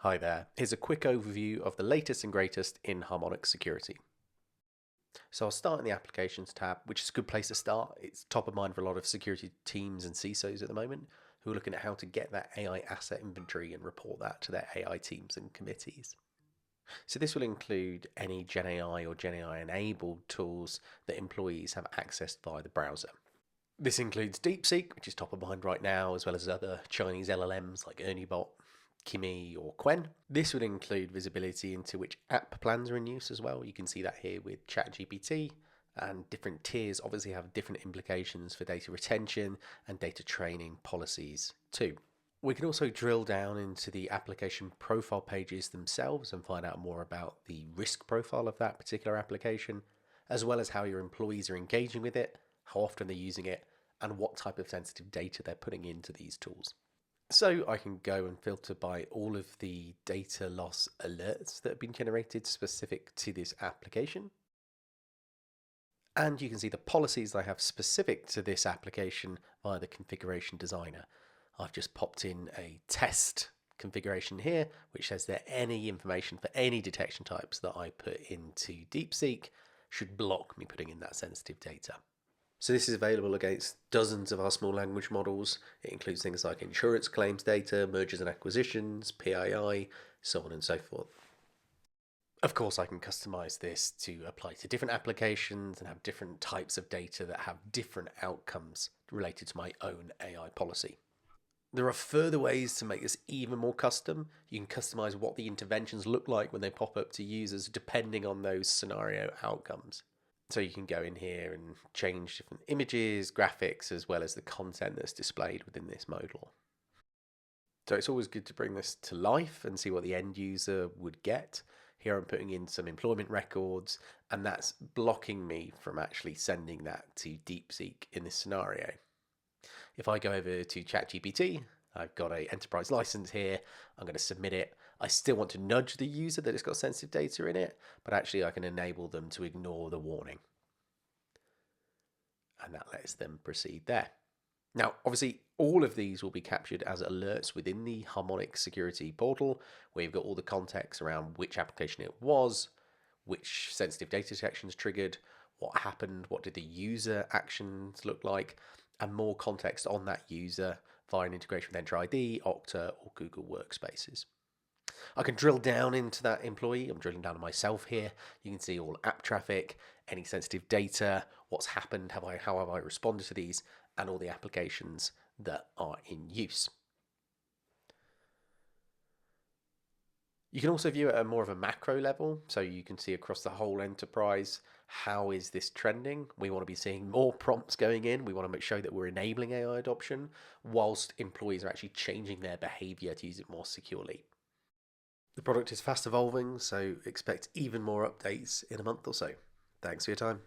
Hi there, here's a quick overview of the latest and greatest in Harmonic security. So I'll start in the Applications tab, which is a good place to start. It's top of mind for a lot of security teams and CISOs at the moment who are looking at how to get that AI asset inventory and report that to their AI teams and committees. So this will include any Gen AI or Gen AI enabled tools that employees have accessed via the browser. This includes DeepSeek, which is top of mind right now, as well as other Chinese LLMs like ErnieBot, Kimi or Quen. This would include visibility into which app plans are in use as well. You can see that here with ChatGPT, and different tiers obviously have different implications for data retention and data training policies too. We can also drill down into the application profile pages themselves and find out more about the risk profile of that particular application, as well as how your employees are engaging with it, how often they're using it, and what type of sensitive data they're putting into these tools. So I can go and filter by all of the data loss alerts that have been generated specific to this application. And you can see the policies I have specific to this application via the configuration designer. I've just popped in a test configuration here, which says that any information for any detection types that I put into DeepSeek should block me putting in that sensitive data. So this is available against dozens of our small language models. It includes things like insurance claims data, mergers and acquisitions, PII, so on and so forth. Of course, I can customize this to apply to different applications and have different types of data that have different outcomes related to my own AI policy. There are further ways to make this even more custom. You can customize what the interventions look like when they pop up to users depending on those scenario outcomes. So you can go in here and change different images, graphics, as well as the content that's displayed within this modal. So it's always good to bring this to life and see what the end user would get. Here I'm putting in some employment records, and that's blocking me from actually sending that to DeepSeek in this scenario. If I go over to ChatGPT, I've got an enterprise license here. I'm going to submit it. I still want to nudge the user that it's got sensitive data in it, but actually I can enable them to ignore the warning. And that lets them proceed there. Now, obviously, all of these will be captured as alerts within the Harmonic security portal, where you've got all the context around which application it was, which sensitive data detections triggered, what happened, what did the user actions look like, and more context on that user via an integration with Entra ID, Okta, or Google Workspaces. I can drill down into that employee. I'm drilling down on myself here. You can see all app traffic, any sensitive data, what's happened, how have I responded to these, and all the applications that are in use. You can also view it at more of a macro level, so you can see across the whole enterprise, how is this trending? We want to be seeing more prompts going in. We want to make sure that we're enabling AI adoption, whilst employees are actually changing their behavior to use it more securely. The product is fast evolving, so expect even more updates in a month or so. Thanks for your time.